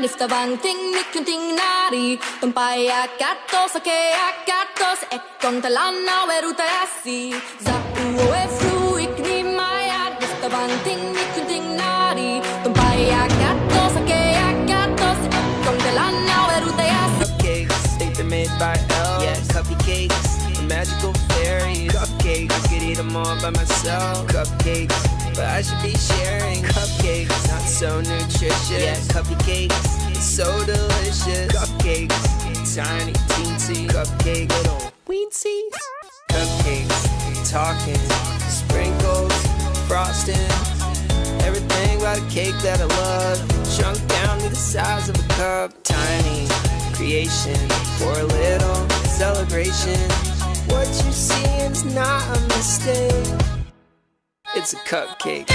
if the one thing mi kunting nari Tumpai akato sake akato se ekon talana weruta yasi Za uo e fruik ni maya if the one thing mi kunting nari Tumpai akato sake akato se ekon talana weruta yasi Cupcakes, think they're made by L. Yeah, cupcakes, a magical fairy. Cupcakes, I could eat them all by myself. Cupcakes, but I should be sharing. Cupcakes, not so nutritious. Yeah, cupcakes, so delicious. Cupcakes, tiny, teensy. Cupcake, little weensy. Cupcakes, talking, sprinkles, frosting. Everything about a cake that I love, shrunk down to the size of a cup. Tiny creation for a little celebration. What you see is not a mistake. It's a cupcake.